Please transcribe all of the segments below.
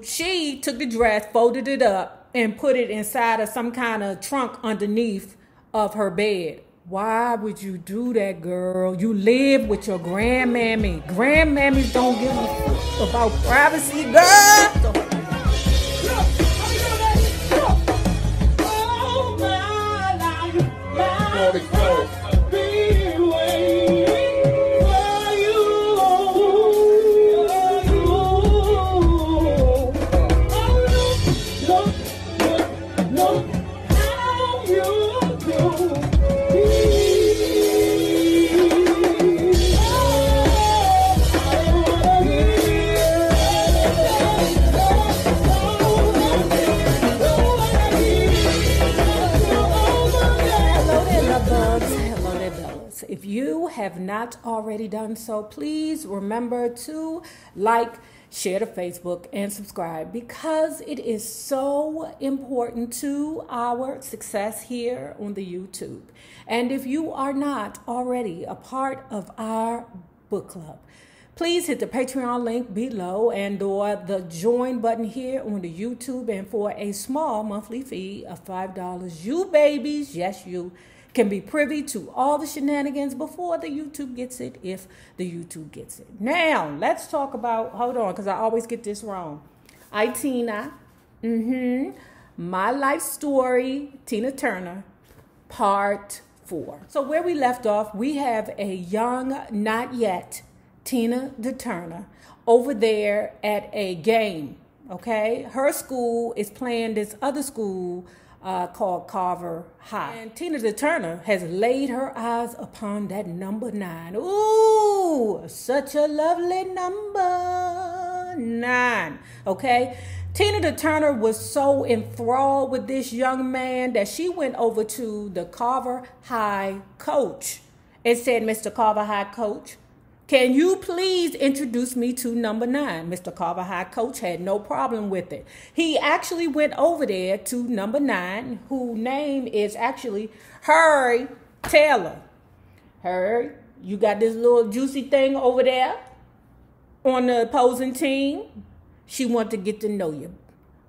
She took the dress, folded it up, and put it inside of some kind of trunk underneath of her bed. Why would you do that, girl? You live with your grandmammy. Grandmammies don't give a fuck about privacy, girl. If you have not already done so, please remember to like, share to Facebook, and subscribe, because it is so important to our success here on the YouTube. And if you are not already a part of our book club, please hit the Patreon link below and or the join button here on the YouTube. And for a small monthly fee of $5, you babies, yes you, can be privy to all the shenanigans before the YouTube gets it, if the YouTube gets it. Now, let's talk about, hold on, because I always get this wrong. Tina, My Life Story, Tina Turner, Part 4. So where we left off, we have a young, not yet, Tina Turner over there at a game, okay? Her school is playing this other school called Carver High. And Tina Turner has laid her eyes upon that number 9. Ooh, such a lovely number 9, okay? Tina Turner was so enthralled with this young man that she went over to the Carver High coach and said, Mr. Carver High coach, can you please introduce me to number 9? Mr. Carver High coach had no problem with it. He actually went over there to number 9, whose name is actually Harry Taylor. Harry, you got this little juicy thing over there on the opposing team. She want to get to know you.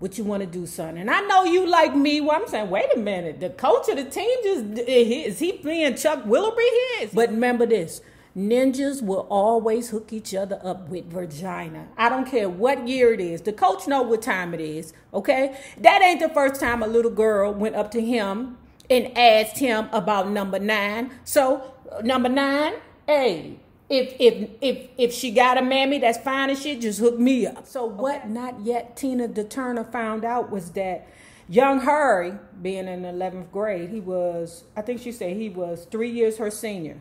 What you want to do, son? And I know you like me. Well, I'm saying, wait a minute. The coach of the team is he being Chuck Willoughby here? But remember this. Ninjas will always hook each other up with vagina. I don't care what year it is. The coach know what time it is, okay? That ain't the first time a little girl went up to him and asked him about number 9. So, number 9, hey, if she got a mammy that's fine and shit, just hook me up. So what not yet Tina Turner found out was that young Harry, being in the 11th grade, he was, I think she said he was 3 years her senior.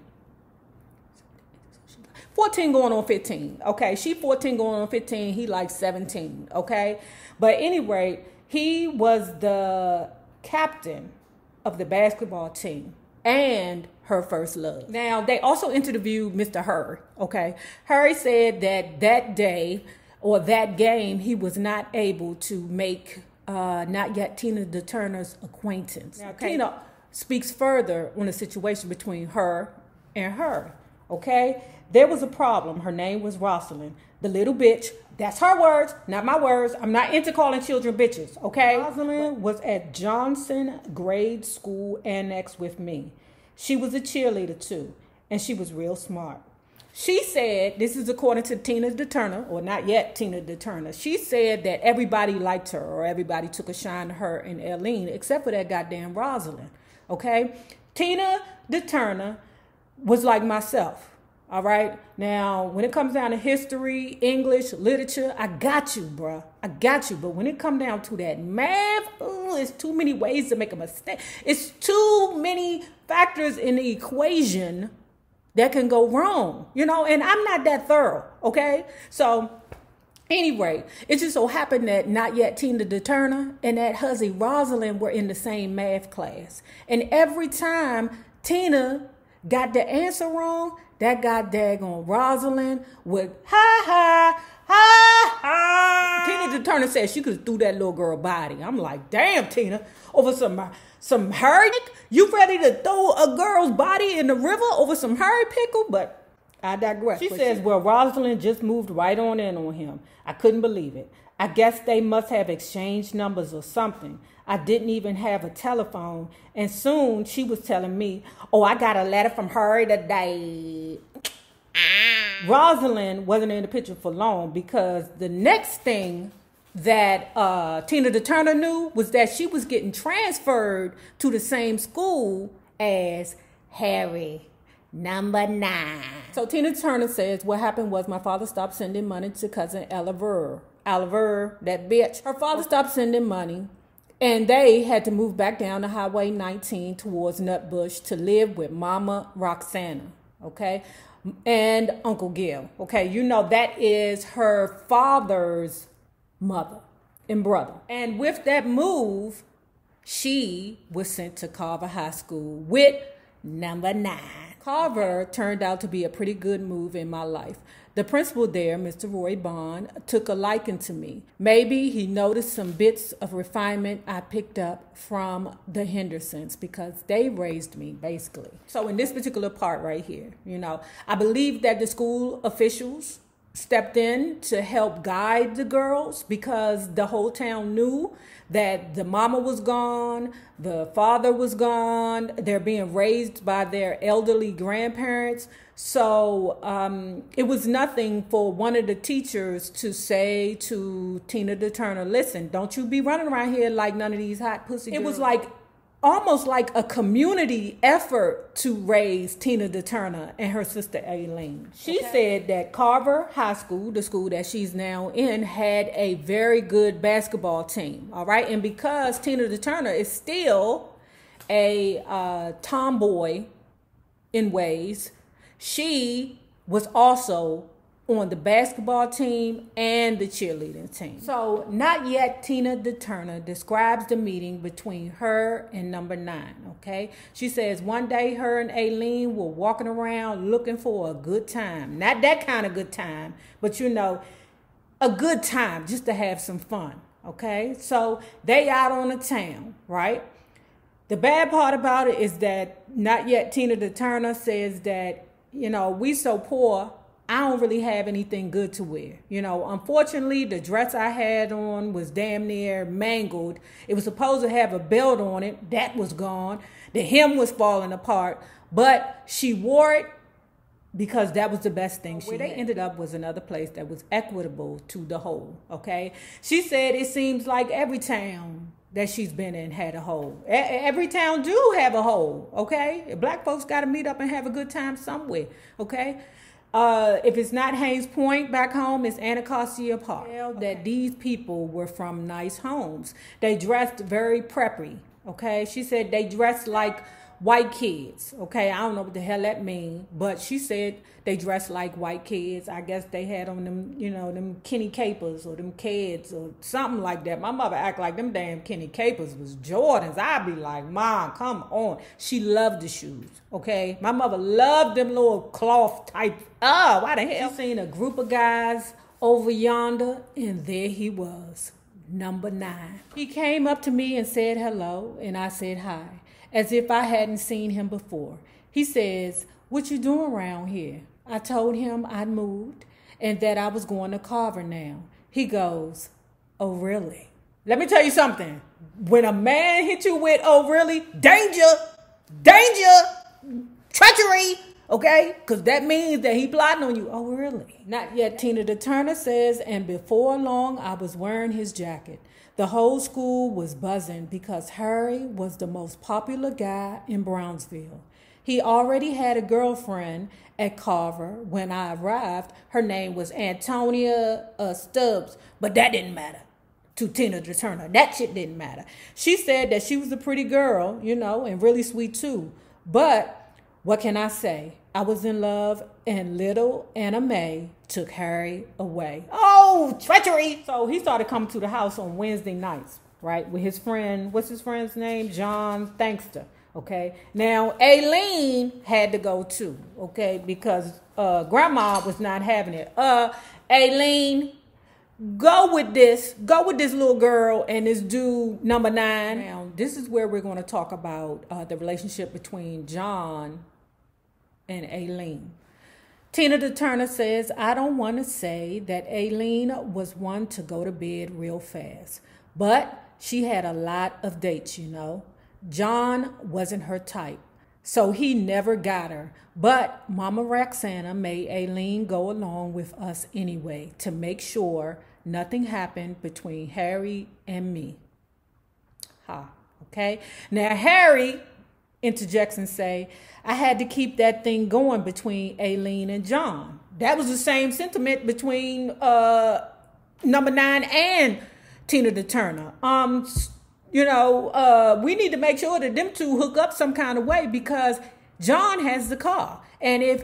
14 going on 15, okay? She 14 going on 15, he like 17, okay? But anyway, he was the captain of the basketball team and her first love. Now, they also interviewed Mr. Harry, okay? Harry said that that day or that game, he was not able to make not yet Tina Turner's acquaintance. Now, okay. Tina speaks further on the situation between her and her, okay? There was a problem. Her name was Rosalind, the little bitch. That's her words, not my words. I'm not into calling children bitches, okay? Rosalind was at Johnson Grade School Annex with me. She was a cheerleader too, and she was real smart. She said, this is according to Tina Turner, or not yet Tina Turner. She said that everybody liked her, or everybody took a shine to her and Eileen, except for that goddamn Rosalind, okay? Tina Turner was like myself. All right. Now, when it comes down to history, English, literature, I got you, bruh. I got you. But when it comes down to that math, it's too many ways to make a mistake. It's too many factors in the equation that can go wrong, you know, and I'm not that thorough. Okay. So anyway, it just so happened that not yet Tina Turner and that hussy Rosalind were in the same math class. And every time Tina got the answer wrong, that god daggone Rosalind would ha ha. Tina Turner said she could do that little girl body. I'm like, damn, Tina, over some hurry? You ready to throw a girl's body in the river over some hurry pickle? But I digress. She says, well, Rosalind just moved right on in on him. I couldn't believe it. I guess they must have exchanged numbers or something. I didn't even have a telephone. And soon she was telling me, oh, I got a letter from her today. Rosalind wasn't in the picture for long, because the next thing that Tina the Turner knew was that she was getting transferred to the same school as Harry, number 9. So Tina Turner says, what happened was my father stopped sending money to cousin Oliver, that bitch. Her father stopped sending money, and they had to move back down to Highway 19 towards Nutbush to live with Mama Roxana, okay, and Uncle Gil. Okay, you know that is her father's mother and brother. And with that move, she was sent to Carver High School with number 9. Carver turned out to be a pretty good move in my life. The principal there, Mr. Roy Bond, took a liking to me. Maybe he noticed some bits of refinement I picked up from the Hendersons, because they raised me, basically. So in this particular part right here, you know, I believe that the school officials stepped in to help guide the girls, because the whole town knew that the mama was gone, the father was gone, they're being raised by their elderly grandparents. So it was nothing for one of the teachers to say to Tina the Turner, listen, don't you be running around here like none of these hot pussy girls. It was like almost like a community effort to raise Tina the Turner and her sister Aileen. She said that Carver High School, the school that she's now in, had a very good basketball team. All right. And because Tina the Turner is still a tomboy in ways, she was also on the basketball team and the cheerleading team. So not yet Tina the Turner describes the meeting between her and number 9, okay? She says one day her and Aileen were walking around looking for a good time. Not that kind of good time, but you know, a good time just to have some fun, okay? So they out on the town, right? The bad part about it is that not yet Tina the Turner says that, you know, we so poor, I don't really have anything good to wear. You know, unfortunately, the dress I had on was damn near mangled. It was supposed to have a belt on it. That was gone. The hem was falling apart. But she wore it because that was the best thing she had. Where they ended up was another place that was equitable to the whole, okay? She said it seems like every town that she's been in had a hole. Every town do have a hole, okay? Black folks got to meet up and have a good time somewhere, okay? If it's not Haynes Point back home, it's Anacostia Park. That these people were from nice homes. They dressed very preppy, okay? She said they dressed like white kids, okay? I don't know what the hell that means, but she said they dressed like white kids. I guess they had on them, you know, them Kenny Capers or them Keds or something like that. My mother act like them damn Kenny Capers was Jordans. I'd be like, Mom, come on. She loved the shoes, okay? My mother loved them little cloth type. Oh, why the hell? She seen a group of guys over yonder, and there he was, number 9. He came up to me and said hello, and I said hi, as if I hadn't seen him before. He says, what you doing around here? I told him I'd moved and that I was going to Carver now. He goes, oh, really? Let me tell you something. When a man hits you with, oh, really? Danger, treachery, okay? Because that means that he plotting on you. Oh, really? Not yet, Tina the Turner says, and before long, I was wearing his jacket. The whole school was buzzing because Harry was the most popular guy in Brownsville. He already had a girlfriend at Carver when I arrived. Her name was Antonia Stubbs, but that didn't matter to Tina the Turner. That shit didn't matter. She said that she was a pretty girl, you know, and really sweet too. But what can I say? I was in love, and little Anna Mae took Harry away. Oh, treachery! So he started coming to the house on Wednesday nights, right, with his friend, what's his friend's name? John Thankster, okay? Now, Aileen had to go too, okay, because Grandma was not having it. Aileen, go with this little girl and this dude, number 9. Now, this is where we're going to talk about the relationship between John and Aileen. Tina the Turner says, I don't want to say that Aileen was one to go to bed real fast, but she had a lot of dates, you know. John wasn't her type, so he never got her. But Mama Roxana made Aileen go along with us anyway to make sure nothing happened between Harry and me. Okay. Now Harry interjects and say, I had to keep that thing going between Aileen and John. That was the same sentiment between number 9 and Tina the Turner. We need to make sure that them two hook up some kind of way because John has the car. And if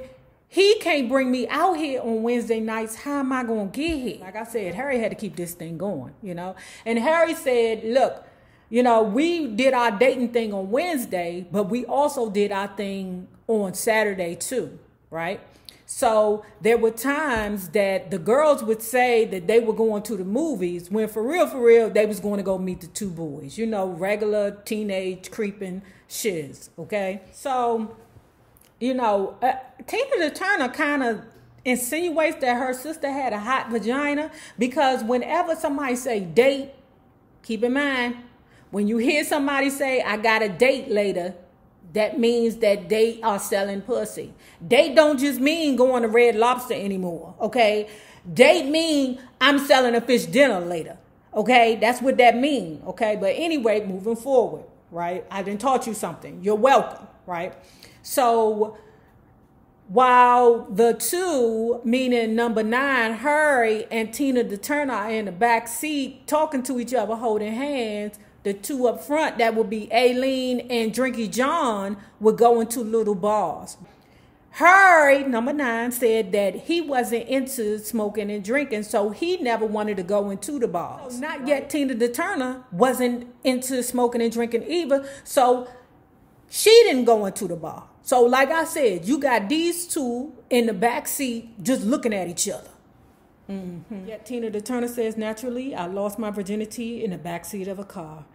he can't bring me out here on Wednesday nights, how am I going to get here? Like I said, Harry had to keep this thing going, you know. And Harry said, look, you know, we did our dating thing on Wednesday, but we also did our thing on Saturday too, right? So there were times that the girls would say that they were going to the movies when for real, they was going to go meet the two boys, you know, regular teenage creeping shiz, okay? So, you know, Tina the Turner kind of insinuates that her sister had a hot vagina because whenever somebody say date, keep in mind, when you hear somebody say, I got a date later, that means that they are selling pussy. Date don't just mean going to Red Lobster anymore, okay? Date mean I'm selling a fish dinner later, okay? That's what that mean, okay? But anyway, moving forward, right? I done taught you something. You're welcome, right? So while the two, meaning number 9, Harry and Tina the Turner are in the back seat talking to each other, holding hands, the two up front, that would be Aileen and Drinky John, would go into little bars. Harry, number 9, said that he wasn't into smoking and drinking, so he never wanted to go into the bars. So not yet Tina the Turner wasn't into smoking and drinking either, so she didn't go into the bar. So like I said, you got these two in the back seat just looking at each other. Yet Tina the Turner says, naturally, I lost my virginity in the backseat of a car.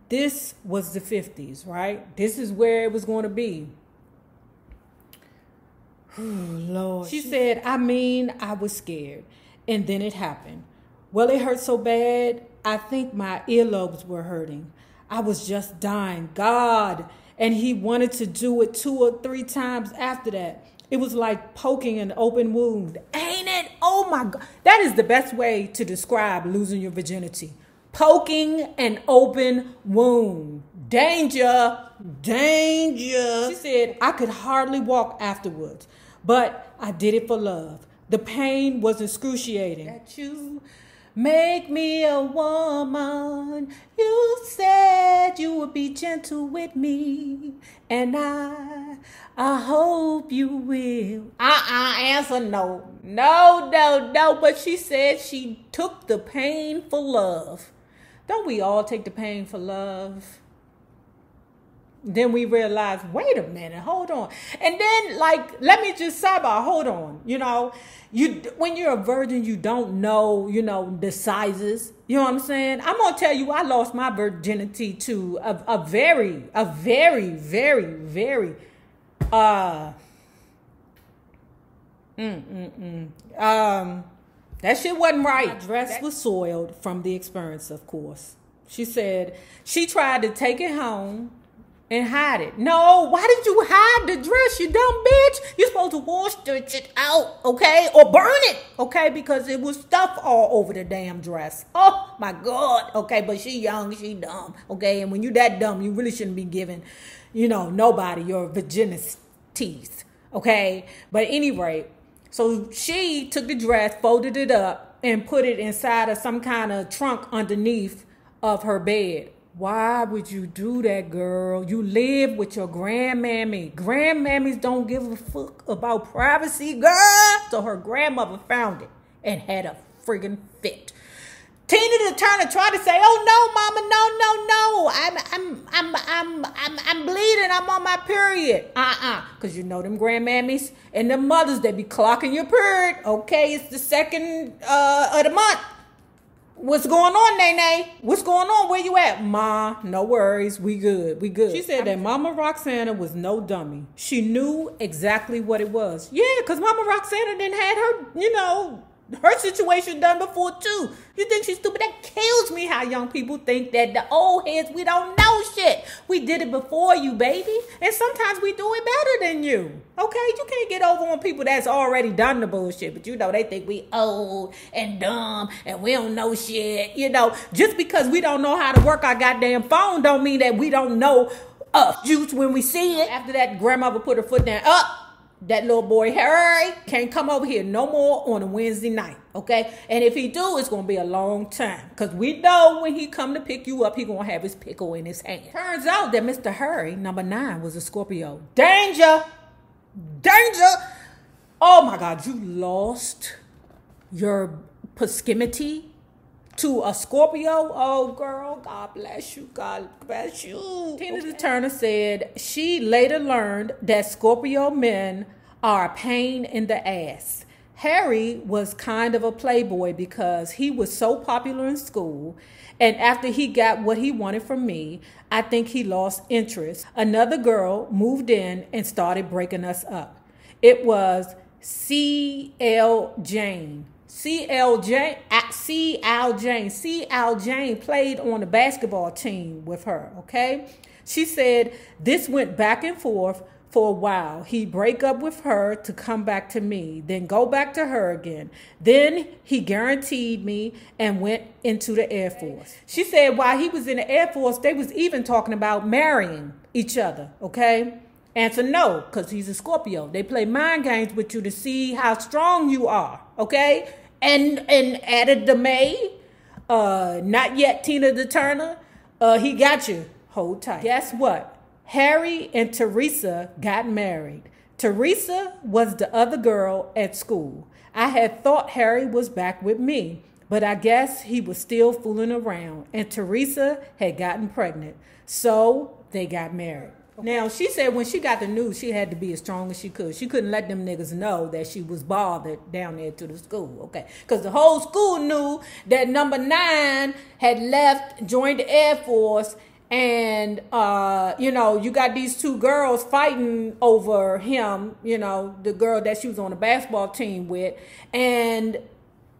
This was the 50s, right? This is where it was going to be. Oh, Lord. She said, I was scared. And then it happened. Well, it hurt so bad, I think my earlobes were hurting. I was just dying. God. And he wanted to do it 2 or 3 times after that. It was like poking an open wound. Ain't it? Oh my God. That is the best way to describe losing your virginity. Poking an open wound. Danger. Danger. She said, I could hardly walk afterwards, but I did it for love. The pain was excruciating. That you make me a woman. You said you would be gentle with me, and I hope you will. Answer no. No. But she said she took the pain for love. Don't we all take the pain for love? Then we realize, wait a minute, hold on. And then, like, let me just sidebar, hold on. You know, when you're a virgin, you don't know, the sizes. You know what I'm saying? I'm going to tell you, I lost my virginity to a very, very, that shit wasn't right. My dress was soiled from the experience, of course. She said she tried to take it home and hide it. No, why did you hide the dress, you dumb bitch? You're supposed to wash the shit out, okay? Or burn it, okay? Because it was stuff all over the damn dress. Oh, my God. Okay, but she young, she dumb, okay? And when you that dumb, you really shouldn't be giving, nobody your virginities, okay? But anyway, so she took the dress, folded it up, and put it inside of some kind of trunk underneath of her bed. Why would you do that, girl? You live with your grandmammy. Grandmammies don't give a fuck about privacy, girl. So her grandmother found it and had a friggin' fit. Tina the Turner tried to say, "Oh no, mama, no. I'm bleeding. I'm on my period." Because them grandmammies and them mothers, they be clocking your period. Okay, it's the 2nd of the month. What's going on, Nene? What's going on? Where you at? Ma, no worries. We good. We good. She said that Mama Roxana was no dummy. She knew exactly what it was. Yeah, because Mama Roxana didn't had her, her situation done before too. You think she's stupid? That kills me how young people think that the old heads, we don't know shit. We did it before you, baby. And sometimes we do it better than you. Okay? You can't get over on people that's already done the bullshit. But they think we old and dumb and we don't know shit. Just because we don't know how to work our goddamn phone don't mean that we don't know juice when we see it. After that, grandmother put her foot down. That little boy, Harry, can't come over here no more on a Wednesday night, okay? And if he do, it's going to be a long time. Because we know when he come to pick you up, he going to have his pickle in his hand. Turns out that Mr. Harry, number 9, was a Scorpio. Danger! Danger! Oh, my God. You lost your proximity to a Scorpio? Oh, girl, God bless you. God bless you. Tina Turner said she later learned that Scorpio men are a pain in the ass. Harry was kind of a playboy because he was so popular in school, and after he got what he wanted from me, I think he lost interest. Another girl moved in and started breaking us up. It was C.L. Jane. C.L. Jane played on the basketball team with her, okay? She said this went back and forth for a while. He'd break up with her to come back to me, then go back to her again. Then he guaranteed me and went into the Air Force. She said while he was in the Air Force, they was even talking about marrying each other, okay? Answer no, because he's a Scorpio. They play mind games with you to see how strong you are, okay? And added the May, not yet Tina the Turner, he got you. Hold tight. Guess what? Harry and Teresa got married. Teresa was the other girl at school. I had thought Harry was back with me, but I guess he was still fooling around, and Teresa had gotten pregnant. So they got married. Now, she said when she got the news, she had to be as strong as she could. She couldn't let them niggas know that she was bothered down there to the school, okay? Because the whole school knew that number 9 had left, joined the Air Force, and, you got these 2 girls fighting over him, the girl that she was on the basketball team with, and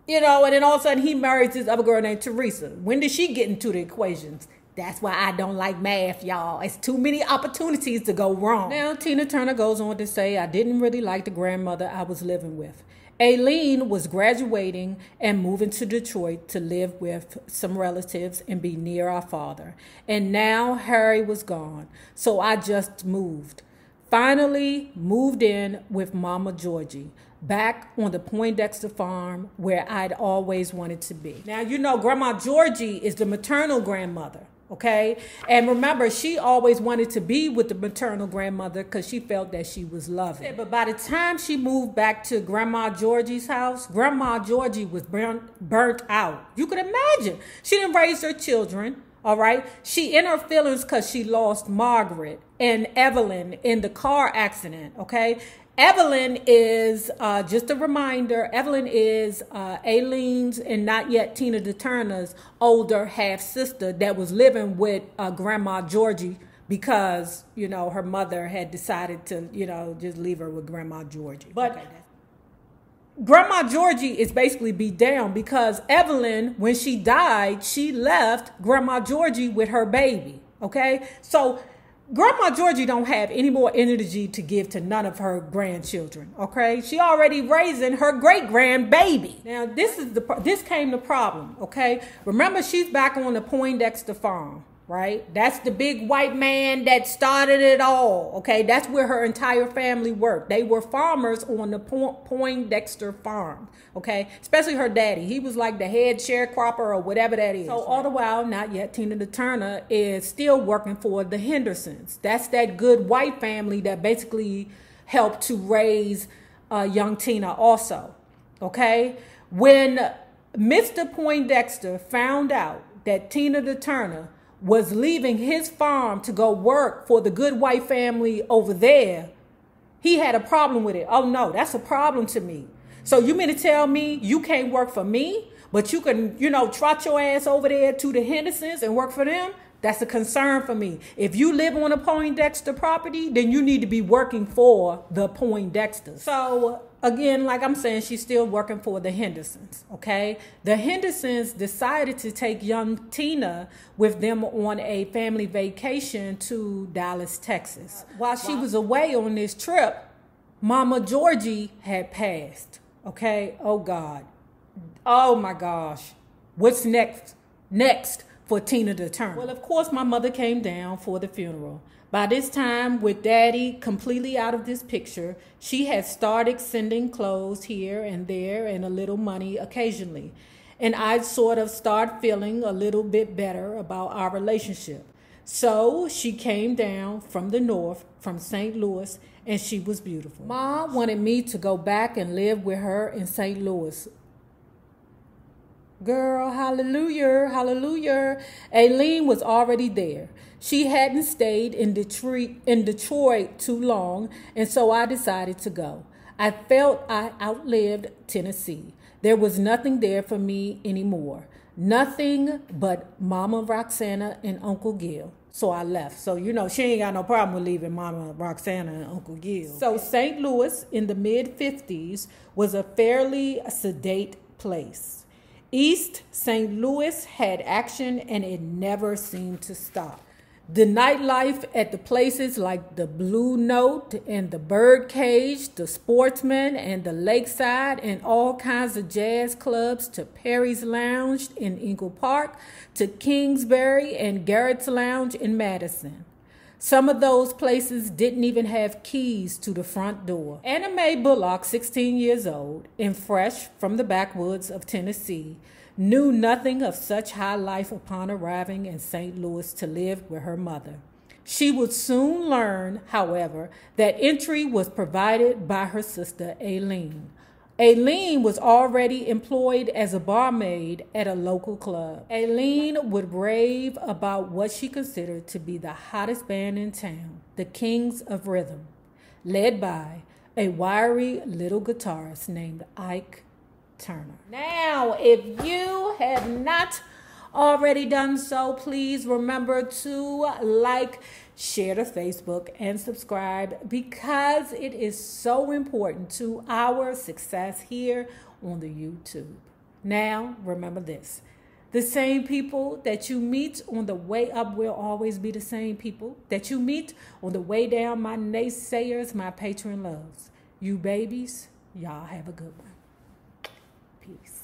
then all of a sudden he marries this other girl named Teresa. When did she get into the equations? That's why I don't like math, y'all. It's too many opportunities to go wrong. Now, Tina Turner goes on to say, I didn't really like the grandmother I was living with. Aileen was graduating and moving to Detroit to live with some relatives and be near our father. And now Harry was gone, so I just moved. Finally moved in with Mama Georgie, back on the Poindexter farm where I'd always wanted to be. Now, Grandma Georgie is the maternal grandmother. Okay. And remember, she always wanted to be with the maternal grandmother because she felt that she was loved. But by the time she moved back to Grandma Georgie's house, Grandma Georgie was burnt out. You could imagine. She didn't raise her children. All right. She in her feelings because she lost Margaret and Evelyn in the car accident. Okay. Evelyn is, just a reminder, Evelyn is Aileen's and not yet Tina the Turner's older half-sister that was living with Grandma Georgie because, her mother had decided to, just leave her with Grandma Georgie. But Grandma Georgie is basically beat down because Evelyn, when she died, she left Grandma Georgie with her baby, okay? So Grandma Georgie don't have any more energy to give to none of her grandchildren, okay? She already raising her great-grandbaby. Now, this came the problem, okay? Remember, she's back on the Poindexter farm, right? That's the big white man that started it all, okay? That's where her entire family worked. They were farmers on the Poindexter farm, okay? Especially her daddy. He was like the head sharecropper or whatever that is. So all the while, not yet Tina the Turner is still working for the Hendersons. That's that good white family that basically helped to raise young Tina also, okay? When Mr. Poindexter found out that Tina the Turner was leaving his farm to go work for the good white family over there, he had a problem with it. Oh no, that's a problem to me. So you mean to tell me you can't work for me, but you can, trot your ass over there to the Hendersons and work for them. That's a concern for me. If you live on a Poindexter property, then you need to be working for the Poindexters. So again, like I'm saying, she's still working for the Hendersons, okay? The Hendersons decided to take young Tina with them on a family vacation to Dallas, Texas. While she was away on this trip, Mama Georgie had passed, okay? Oh God. Oh my gosh. What's next for Tina to turn? Well, of course, my mother came down for the funeral. By this time, with Daddy completely out of this picture, she had started sending clothes here and there and a little money occasionally. And I'd sort of start feeling a little bit better about our relationship. So she came down from the north, from St. Louis, and she was beautiful. Ma wanted me to go back and live with her in St. Louis. Girl, hallelujah, hallelujah. Aileen was already there. She hadn't stayed in Detroit too long, and so I decided to go. I felt I outlived Tennessee. There was nothing there for me anymore. Nothing but Mama Roxana and Uncle Gil. So I left. So, she ain't got no problem with leaving Mama Roxana and Uncle Gil. So St. Louis in the mid-50s was a fairly sedate place. East St. Louis had action, and it never seemed to stop. The nightlife at the places like the Blue Note and the Birdcage, the Sportsman and the Lakeside, and all kinds of jazz clubs, to Perry's Lounge in Eagle Park, to Kingsbury and Garrett's Lounge in Madison. Some of those places didn't even have keys to the front door. Anna Mae Bullock, 16 years old and fresh from the backwoods of Tennessee, knew nothing of such high life upon arriving in St. Louis to live with her mother. She would soon learn, however, that entry was provided by her sister Aileen. Aileen was already employed as a barmaid at a local club. Aileen would rave about what she considered to be the hottest band in town, the Kings of Rhythm, led by a wiry little guitarist named Ike Turner. Now, if you have not already done so, please remember to like, share to Facebook, and subscribe, because it is so important to our success here on the YouTube. Now, remember this. The same people that you meet on the way up will always be the same people that you meet on the way down, my naysayers, my patron loves. You babies, y'all have a good one. Peace.